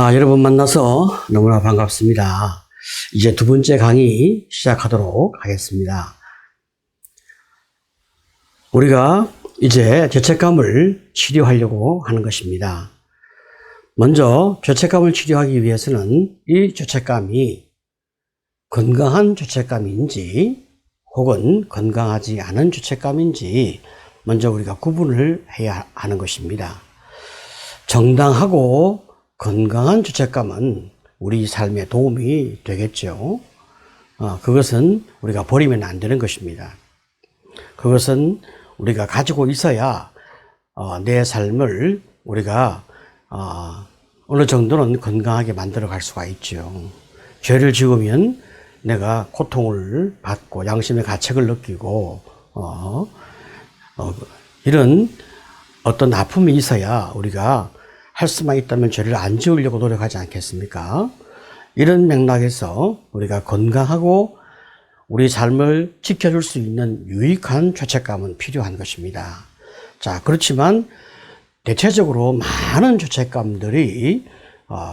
여러분 만나서 너무나 반갑습니다. 이제 두 번째 강의 시작하도록 하겠습니다. 우리가 이제 죄책감을 치료하려고 하는 것입니다. 먼저 죄책감을 치료하기 위해서는 이 죄책감이 건강한 죄책감인지 혹은 건강하지 않은 죄책감인지 먼저 우리가 구분을 해야 하는 것입니다. 정당하고 건강한 죄책감은 우리 삶에 도움이 되겠죠. 그것은 우리가 버리면 안 되는 것입니다. 그것은 우리가 가지고 있어야 내 삶을 우리가 어느 정도는 건강하게 만들어 갈 수가 있죠. 죄를 지으면 내가 고통을 받고 양심의 가책을 느끼고 이런 어떤 아픔이 있어야 우리가 할 수만 있다면 죄를 안 지으려고 노력하지 않겠습니까? 이런 맥락에서 우리가 건강하고 우리 삶을 지켜줄 수 있는 유익한 죄책감은 필요한 것입니다. 자, 그렇지만 대체적으로 많은 죄책감들이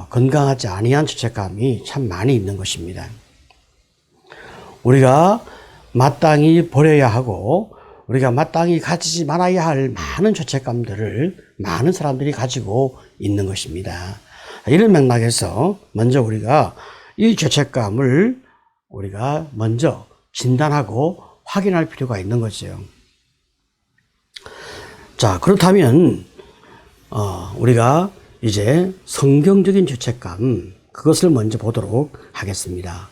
건강하지 아니한 죄책감이 참 많이 있는 것입니다. 우리가 마땅히 버려야 하고 우리가 마땅히 가지지 말아야 할 많은 죄책감들을 많은 사람들이 가지고 있는 것입니다. 이런 맥락에서 먼저 우리가 이 죄책감을 우리가 먼저 진단하고 확인할 필요가 있는 거죠. 자, 그렇다면 우리가 이제 성경적인 죄책감, 그것을 먼저 보도록 하겠습니다.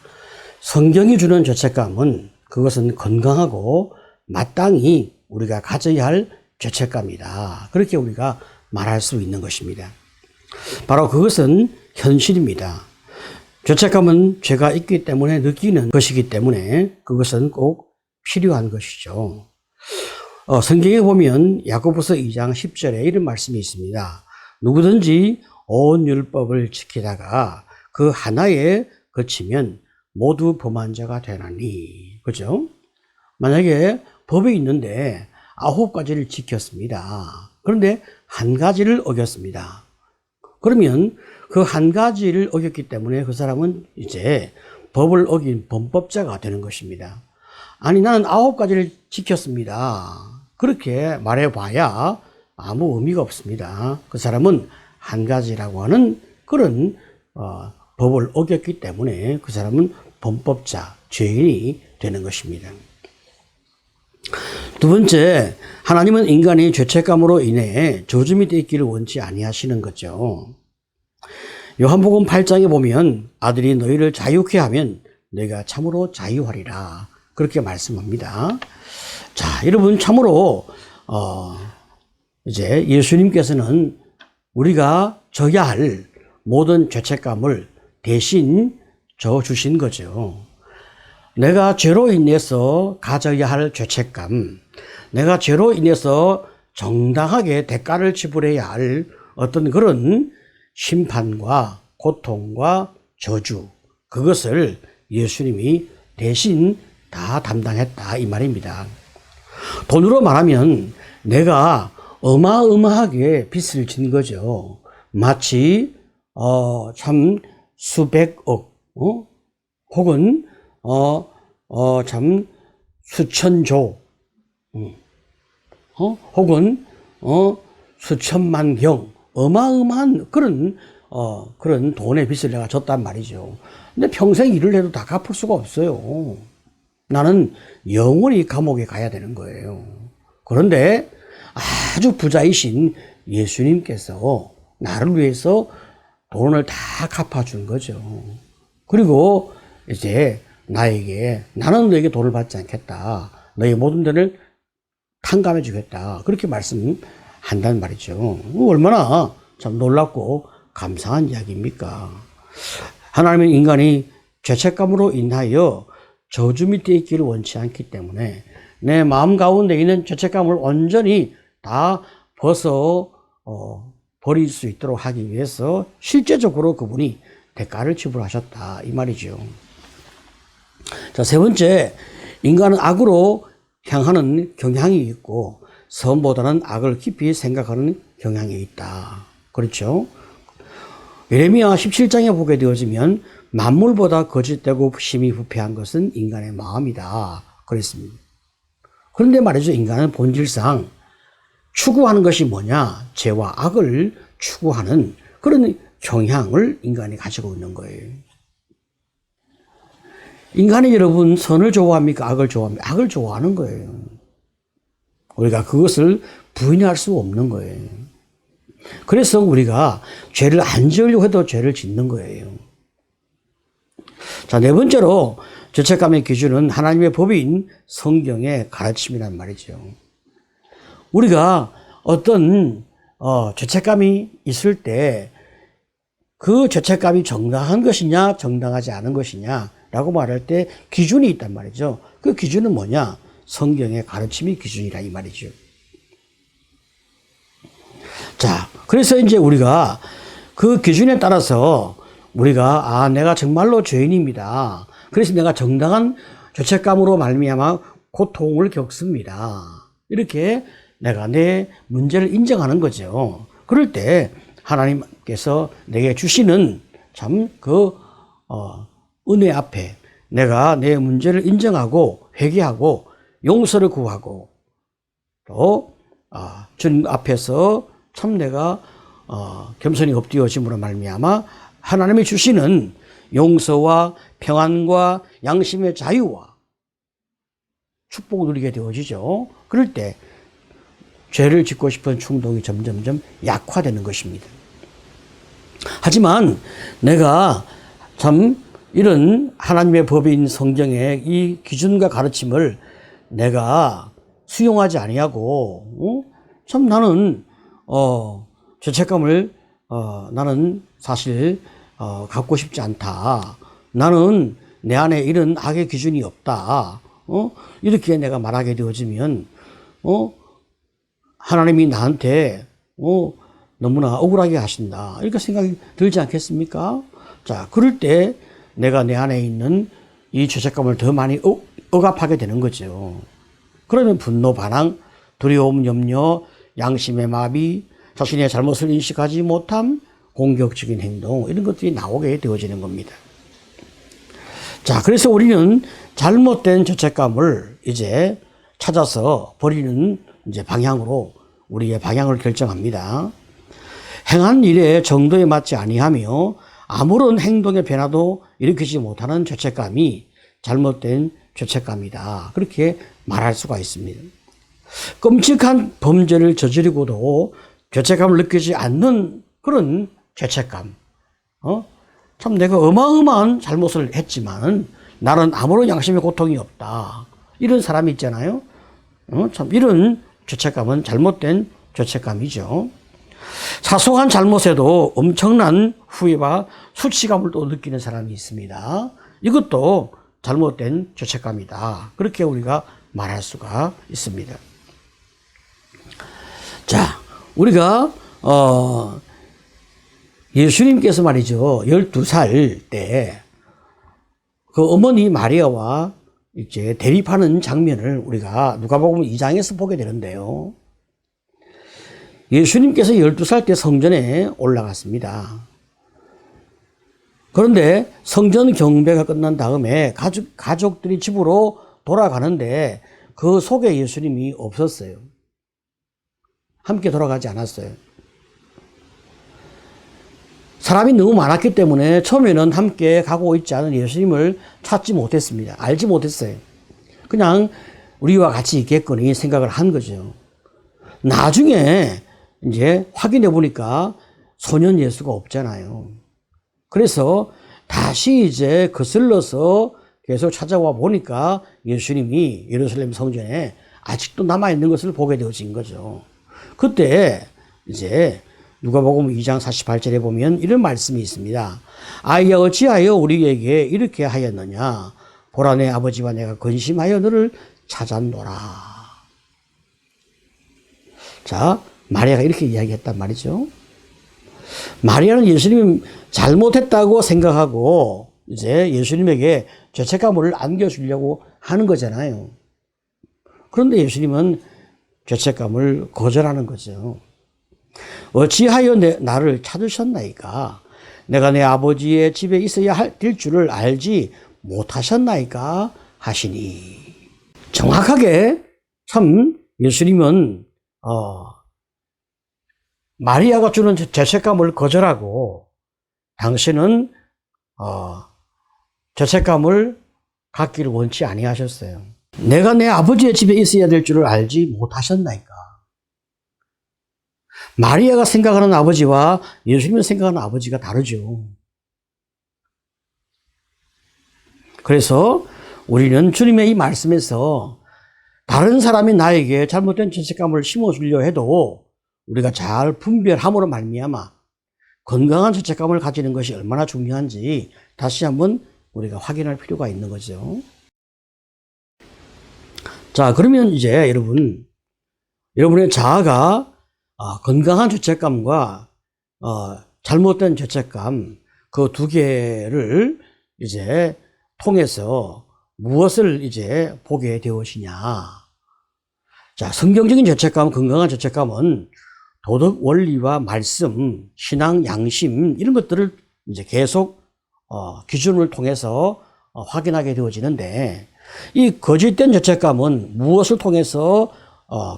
성경이 주는 죄책감은 그것은 건강하고 마땅히 우리가 가져야 할 죄책감이다. 그렇게 우리가 말할 수 있는 것입니다. 바로 그것은 현실입니다. 죄책감은 죄가 있기 때문에 느끼는 것이기 때문에 그것은 꼭 필요한 것이죠. 성경에 보면 야고보서 2장 10절에 이런 말씀이 있습니다. 누구든지 온 율법을 지키다가 그 하나에 그치면 모두 범한 자가 되나니. 그죠? 만약에 법이 있는데 9가지를 지켰습니다. 그런데 한 가지를 어겼습니다. 그러면 그 한 가지를 어겼기 때문에 그 사람은 이제 법을 어긴 범법자가 되는 것입니다. 아니, 나는 9가지를 지켰습니다. 그렇게 말해봐야 아무 의미가 없습니다. 그 사람은 한 가지라고 하는 그런 법을 어겼기 때문에 그 사람은 범법자, 죄인이 되는 것입니다. 두 번째, 하나님은 인간이 죄책감으로 인해 저주 밑에 있기를 원치 아니하시는 거죠. 요한복음 8장에 보면 아들이 너희를 자유케 하면 너희가 참으로 자유하리라. 그렇게 말씀합니다. 자, 여러분, 참으로 이제 예수님께서는 우리가 져야 할 모든 죄책감을 대신 져 주신 거죠. 내가 죄로 인해서 가져야 할 죄책감, 내가 죄로 인해서 정당하게 대가를 지불해야 할 어떤 그런 심판과 고통과 저주, 그것을 예수님이 대신 다 담당했다, 이 말입니다. 돈으로 말하면 내가 어마어마하게 빚을 진 거죠. 마치 참 수백억 혹은 참 수천조 혹은 수천만 경 어마어마한 그런 돈의 빚을 내가 졌단 말이죠. 근데 평생 일을 해도 다 갚을 수가 없어요. 나는 영원히 감옥에 가야 되는 거예요. 그런데 아주 부자이신 예수님께서 나를 위해서 돈을 다 갚아준 거죠. 그리고 이제 나는 너에게 돈을 받지 않겠다. 너의 모든 돈을 탕감해 주겠다. 그렇게 말씀한단 말이죠. 얼마나 참 놀랍고 감사한 이야기입니까? 하나님은 인간이 죄책감으로 인하여 저주 밑에 있기를 원치 않기 때문에 내 마음 가운데 있는 죄책감을 완전히 다 버릴 수 있도록 하기 위해서 실제적으로 그분이 대가를 지불하셨다, 이 말이죠. 자, 세 번째, 인간은 악으로 향하는 경향이 있고 선보다는 악을 깊이 생각하는 경향이 있다. 그렇죠? 예레미야 17장에 보게 되어지면 만물보다 거짓되고 심히 부패한 것은 인간의 마음이다 그랬습니다. 그런데 말이죠, 인간은 본질상 추구하는 것이 뭐냐? 죄와 악을 추구하는 그런 경향을 인간이 가지고 있는 거예요. 인간이 여러분 선을 좋아합니까? 악을 좋아합니까? 악을 좋아하는 거예요. 우리가 그것을 부인할 수 없는 거예요. 그래서 우리가 죄를 안 지으려고 해도 죄를 짓는 거예요. 자, 네 번째로 죄책감의 기준은 하나님의 법인 성경의 가르침이란 말이죠. 우리가 어떤 죄책감이 있을 때 그 죄책감이 정당한 것이냐 정당하지 않은 것이냐라고 말할 때 기준이 있단 말이죠. 그 기준은 뭐냐? 성경의 가르침이 기준이라 이 말이죠. 자, 그래서 이제 우리가 그 기준에 따라서 우리가 내가 정말로 죄인입니다. 그래서 내가 정당한 죄책감으로 말미암아 고통을 겪습니다. 이렇게 내가 내 문제를 인정하는 거죠. 그럴 때 하나님께서 내게 주시는 참 은혜 앞에 내가 내 문제를 인정하고 회개하고 용서를 구하고 또 주님 앞에서 참 내가 겸손히 엎드려짐으로 말미암아 하나님이 주시는 용서와 평안과 양심의 자유와 축복을 누리게 되어지죠. 그럴 때 죄를 짓고 싶은 충동이 점점점 약화되는 것입니다. 하지만 내가 참 이런 하나님의 법인 성경의 이 기준과 가르침을 내가 수용하지 아니하고 참 나는 죄책감을 나는 사실 갖고 싶지 않다. 나는 내 안에 이런 악의 기준이 없다. 이렇게 내가 말하게 되어지면 하나님이 나한테 너무나 억울하게 하신다. 이렇게 생각이 들지 않겠습니까? 자, 그럴 때 내가 내 안에 있는 이 죄책감을 더 많이 억압하게 되는 거죠. 그러면 분노, 반항, 두려움, 염려, 양심의 마비, 자신의 잘못을 인식하지 못함, 공격적인 행동 이런 것들이 나오게 되어지는 겁니다. 자, 그래서 우리는 잘못된 죄책감을 이제 찾아서 버리는 이제 방향으로 우리의 방향을 결정합니다. 행한 일의 정도에 맞지 아니하며 아무런 행동의 변화도 일으키지 못하는 죄책감이 잘못된 죄책감이다. 그렇게 말할 수가 있습니다. 끔찍한 범죄를 저지르고도 죄책감을 느끼지 않는 그런 죄책감. 참 내가 어마어마한 잘못을 했지만 나는 아무런 양심의 고통이 없다. 이런 사람이 있잖아요. 참 이런 죄책감은 잘못된 죄책감이죠. 사소한 잘못에도 엄청난 후회와 수치감을 또 느끼는 사람이 있습니다. 이것도 잘못된 죄책감이다. 그렇게 우리가 말할 수가 있습니다. 자, 우리가 예수님께서 말이죠. 12살 때 그 어머니 마리아와 이제 대립하는 장면을 우리가 누가복음 2장에서 보게 되는데요. 예수님께서 12살 때 성전에 올라갔습니다. 그런데 성전 경배가 끝난 다음에 가족들이 집으로 돌아가는데 그 속에 예수님이 없었어요. 함께 돌아가지 않았어요. 사람이 너무 많았기 때문에 처음에는 함께 가고 있지 않은 예수님을 찾지 못했습니다. 알지 못했어요. 그냥 우리와 같이 있겠거니 생각을 한 거죠. 나중에 이제 확인해 보니까 소년 예수가 없잖아요. 그래서 다시 이제 거슬러서 계속 찾아와 보니까 예수님이 예루살렘 성전에 아직도 남아있는 것을 보게 되어진 거죠. 그때 이제 누가복음 2장 48절에 보면 이런 말씀이 있습니다. 아이야 어찌하여 우리에게 이렇게 하였느냐. 보라 내 아버지와 내가 근심하여 너를 찾았노라. 자, 마리아가 이렇게 이야기했단 말이죠. 마리아는 예수님이 잘못했다고 생각하고 이제 예수님에게 죄책감을 안겨주려고 하는 거잖아요. 그런데 예수님은 죄책감을 거절하는 거죠. 어찌하여 나를 찾으셨나이까? 내가 내 아버지의 집에 있어야 될 줄을 알지 못하셨나이까 하시니. 정확하게 참 예수님은 마리아가 주는 죄책감을 거절하고 당신은 죄책감을 갖기를 원치 아니하셨어요. 내가 내 아버지의 집에 있어야 될 줄을 알지 못하셨나이까. 마리아가 생각하는 아버지와 예수님이 생각하는 아버지가 다르죠. 그래서 우리는 주님의 이 말씀에서 다른 사람이 나에게 잘못된 죄책감을 심어주려 해도 우리가 잘 분별함으로 말미암아 건강한 죄책감을 가지는 것이 얼마나 중요한지 다시 한번 우리가 확인할 필요가 있는 거죠. 자, 그러면 이제 여러분의 자아가 건강한 죄책감과 잘못된 죄책감 그 두 개를 이제 통해서 무엇을 이제 보게 되었느냐. 자, 성경적인 죄책감, 건강한 죄책감은 도덕 원리와 말씀, 신앙, 양심 이런 것들을 이제 계속 기준을 통해서 확인하게 되어지는데 이 거짓된 죄책감은 무엇을 통해서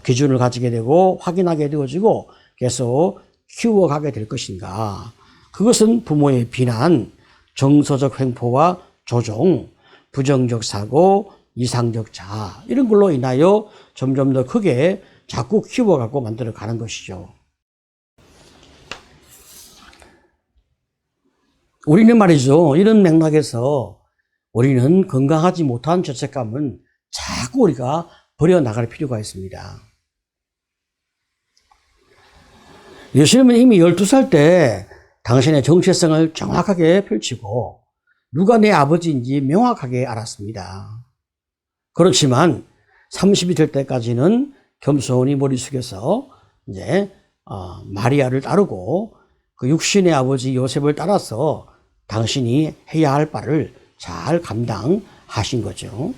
기준을 가지게 되고 확인하게 되어지고 계속 키워가게 될 것인가. 그것은 부모의 비난, 정서적 횡포와 조종, 부정적 사고, 이상적 자아 이런 걸로 인하여 점점 더 크게 자꾸 키워가고 만들어 가는 것이죠. 우리는 말이죠. 이런 맥락에서 우리는 건강하지 못한 죄책감은 자꾸 우리가 버려나갈 필요가 있습니다. 예수님은 이미 12살 때 당신의 정체성을 정확하게 펼치고 누가 내 아버지인지 명확하게 알았습니다. 그렇지만 30이 될 때까지는 겸손히 머리 숙여서 이제 마리아를 따르고 그 육신의 아버지 요셉을 따라서 당신이 해야 할 바를 잘 감당하신 거죠.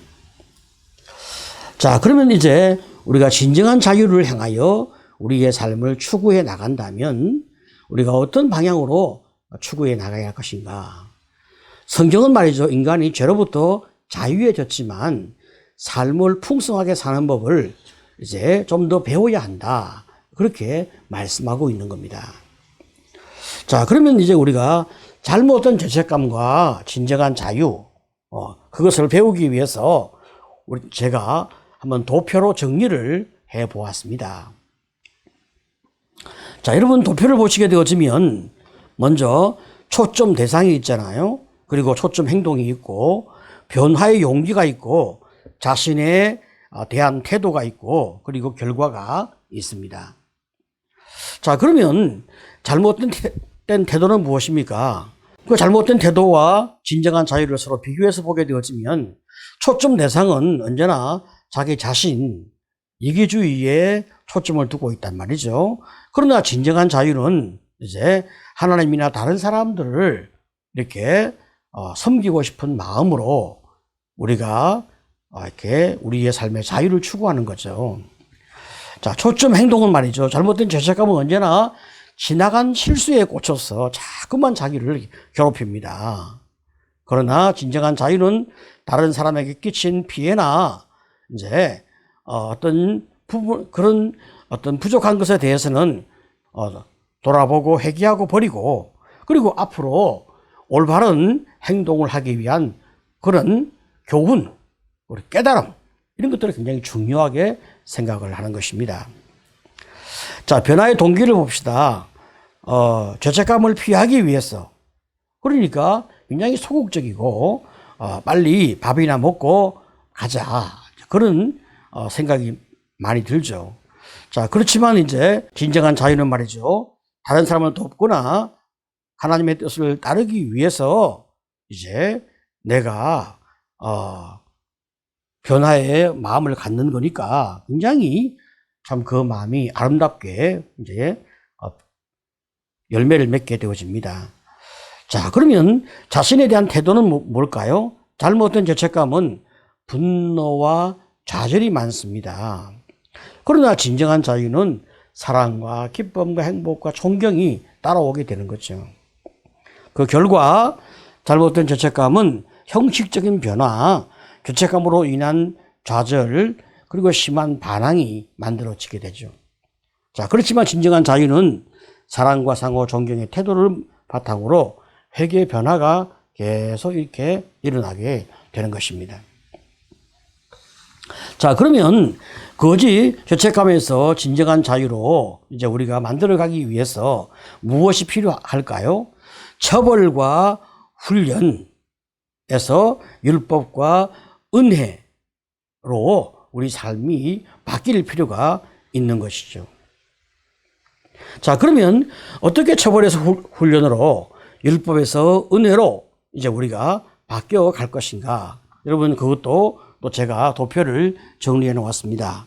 자, 그러면 이제 우리가 진정한 자유를 향하여 우리의 삶을 추구해 나간다면 우리가 어떤 방향으로 추구해 나가야 할 것인가? 성경은 말이죠. 인간이 죄로부터 자유해졌지만 삶을 풍성하게 사는 법을 이제 좀 더 배워야 한다. 그렇게 말씀하고 있는 겁니다. 자, 그러면 이제 우리가 잘못된 죄책감과 진정한 자유, 그것을 배우기 위해서 제가 한번 도표로 정리를 해 보았습니다. 자, 여러분 도표를 보시게 되어지면 먼저 초점 대상이 있잖아요. 그리고 초점 행동이 있고 변화의 용기가 있고 자신에 대한 태도가 있고 그리고 결과가 있습니다. 자, 그러면 잘못된 태도는 무엇입니까? 그 잘못된 태도와 진정한 자유를 서로 비교해서 보게 되어지면 초점 대상은 언제나 자기 자신, 이기주의에 초점을 두고 있단 말이죠. 그러나 진정한 자유는 이제 하나님이나 다른 사람들을 이렇게 섬기고 싶은 마음으로 우리가 이렇게 우리의 삶의 자유를 추구하는 거죠. 자, 초점 행동은 말이죠. 잘못된 죄책감은 언제나 지나간 실수에 꽂혀서 자꾸만 자기를 괴롭힙니다. 그러나 진정한 자유는 다른 사람에게 끼친 피해나 이제 그런 어떤 부족한 것에 대해서는 돌아보고 회개하고 버리고 그리고 앞으로 올바른 행동을 하기 위한 그런 교훈, 우리 깨달음 이런 것들을 굉장히 중요하게 생각을 하는 것입니다. 자, 변화의 동기를 봅시다. 죄책감을 피하기 위해서 그러니까 굉장히 소극적이고 빨리 밥이나 먹고 가자 그런 생각이 많이 들죠. 자, 그렇지만 이제 진정한 자유는 말이죠. 다른 사람을 돕거나 하나님의 뜻을 따르기 위해서 이제 내가 변화의 마음을 갖는 거니까 굉장히 참 그 마음이 아름답게 이제 열매를 맺게 되어집니다. 자, 그러면 자신에 대한 태도는 뭘까요? 잘못된 죄책감은 분노와 좌절이 많습니다. 그러나 진정한 자유는 사랑과 기쁨과 행복과 존경이 따라오게 되는 거죠. 그 결과 잘못된 죄책감은 형식적인 변화, 죄책감으로 인한 좌절, 그리고 심한 반항이 만들어지게 되죠. 자, 그렇지만 진정한 자유는 사랑과 상호 존경의 태도를 바탕으로 회개의 변화가 계속 이렇게 일어나게 되는 것입니다. 자, 그러면 거짓 죄책감에서 진정한 자유로 이제 우리가 만들어가기 위해서 무엇이 필요할까요? 처벌과 훈련에서 율법과 은혜로 우리 삶이 바뀔 필요가 있는 것이죠. 자, 그러면 어떻게 처벌에서 훈련으로 율법에서 은혜로 이제 우리가 바뀌어 갈 것인가? 여러분, 그것도 또 제가 도표를 정리해 놓았습니다.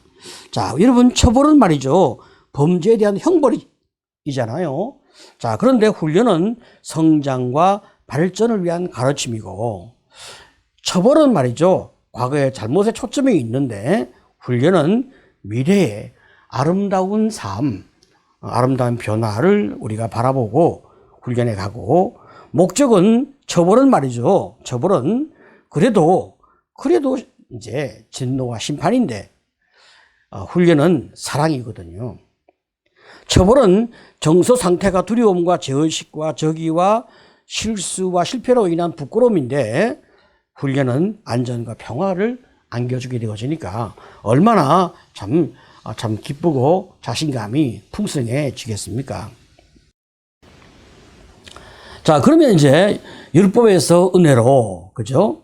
자, 여러분, 처벌은 말이죠, 범죄에 대한 형벌이잖아요. 자, 그런데 훈련은 성장과 발전을 위한 가르침이고, 처벌은 말이죠, 과거의 잘못에 초점이 있는데, 훈련은 미래의 아름다운 삶, 아름다운 변화를 우리가 바라보고 훈련해 가고, 목적은, 처벌은 말이죠, 처벌은 그래도 이제 진노와 심판인데, 훈련은 사랑이거든요. 처벌은 정서 상태가 두려움과 제의식과 적의와 실수와 실패로 인한 부끄러움인데, 훈련은 안전과 평화를 안겨주게 되어지니까 얼마나 참 기쁘고 자신감이 풍성해지겠습니까? 자, 그러면 이제 율법에서 은혜로, 그죠?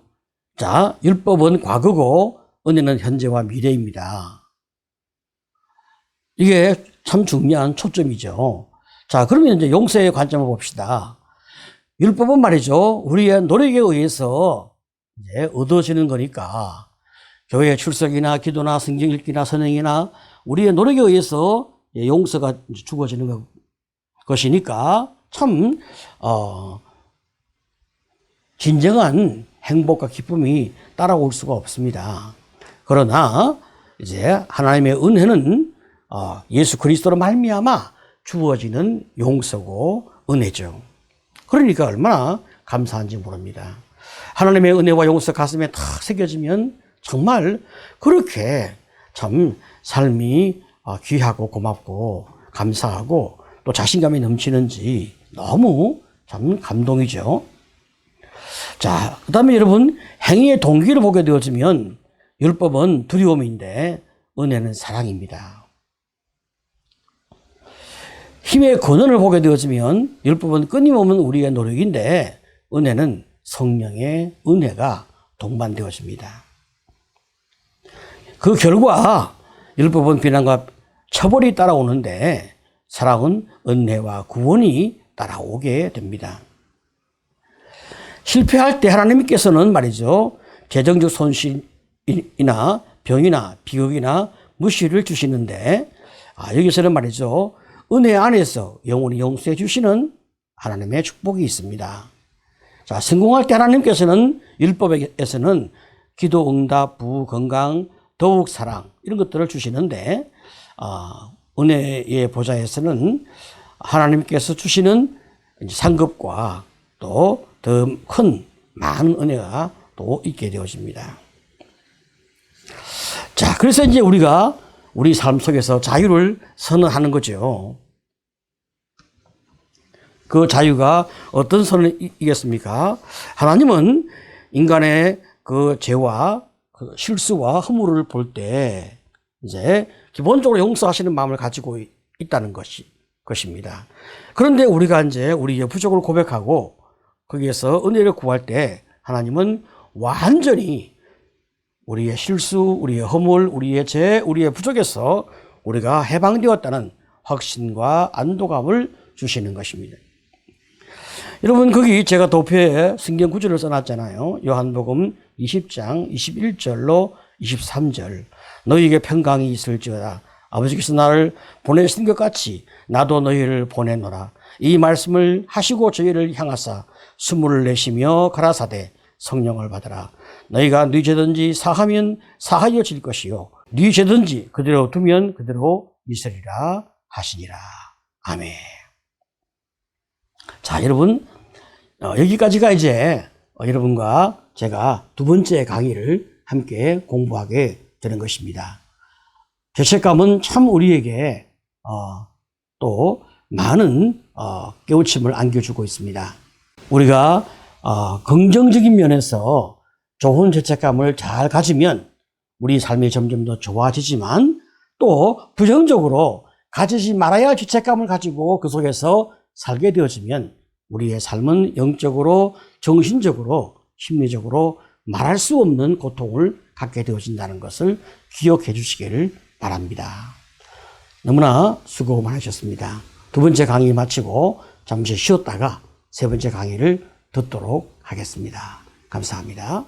자, 율법은 과거고 은혜는 현재와 미래입니다. 이게 참 중요한 초점이죠. 자, 그러면 이제 용서의 관점을 봅시다. 율법은 말이죠, 우리의 노력에 의해서 이제 얻어지는 거니까, 교회 출석이나 기도나 성경 읽기나 선행이나 우리의 노력에 의해서 용서가 주어지는 것이니까 참 진정한 행복과 기쁨이 따라올 수가 없습니다. 그러나 이제 하나님의 은혜는 예수 그리스도로 말미암아 주어지는 용서고 은혜죠. 그러니까 얼마나 감사한지 모릅니다. 하나님의 은혜와 용서 가슴에 탁 새겨지면 정말 그렇게 참 삶이 귀하고 고맙고 감사하고 또 자신감이 넘치는지 너무 참 감동이죠. 자, 그 다음에 여러분, 행위의 동기를 보게 되어지면 율법은 두려움인데 은혜는 사랑입니다. 힘의 근원을 보게 되어지면 율법은 끊임없는 우리의 노력인데 은혜는 성령의 은혜가 동반되어집니다. 그 결과 율법은 비난과 처벌이 따라오는데 사랑은 은혜와 구원이 따라오게 됩니다. 실패할 때 하나님께서는 말이죠, 재정적 손실이나 병이나 비극이나 무시를 주시는데, 여기서는 말이죠, 은혜 안에서 영원히 용서해 주시는 하나님의 축복이 있습니다. 자, 성공할 때 하나님께서는 율법에서는 기도 응답, 부흥, 건강, 더욱 사랑, 이런 것들을 주시는데, 은혜의 보좌에서는 하나님께서 주시는 상급과 또 더 큰 많은 은혜가 또 있게 되어집니다. 자, 그래서 이제 우리가 우리 삶 속에서 자유를 선언하는 거죠. 그 자유가 어떤 선언이겠습니까? 하나님은 인간의 그 죄와 그 실수와 허물을 볼 때 이제 기본적으로 용서하시는 마음을 가지고 있다는 것입니다. 그런데 우리가 이제 우리의 부족을 고백하고 거기에서 은혜를 구할 때 하나님은 완전히 우리의 실수, 우리의 허물, 우리의 죄, 우리의 부족에서 우리가 해방되었다는 확신과 안도감을 주시는 것입니다. 여러분, 거기 제가 도표에 성경 구절을 써놨잖아요. 요한복음 20장 21절로 23절. 너희에게 평강이 있을지어다. 아버지께서 나를 보내신 것 같이 나도 너희를 보내노라. 이 말씀을 하시고 저희를 향하사 수물을 내쉬며 가라사대 성령을 받으라. 너희가 네 죄든지 사하면 사하여질 것이요 네 죄든지 그대로 두면 그대로 있으리라 하시니라. 아멘. 자, 여러분, 여기까지가 이제 여러분과 제가 두 번째 강의를 함께 공부하게 되는 것입니다. 죄책감은 참 우리에게 또 많은 깨우침을 안겨주고 있습니다. 우리가 긍정적인 면에서 좋은 죄책감을 잘 가지면 우리 삶이 점점 더 좋아지지만, 또 부정적으로 가지지 말아야 할 죄책감을 가지고 그 속에서 살게 되어지면 우리의 삶은 영적으로, 정신적으로, 심리적으로 말할 수 없는 고통을 갖게 되어진다는 것을 기억해 주시기를 바랍니다. 너무나 수고 많으셨습니다. 두 번째 강의 마치고 잠시 쉬었다가 세 번째 강의를 듣도록 하겠습니다. 감사합니다.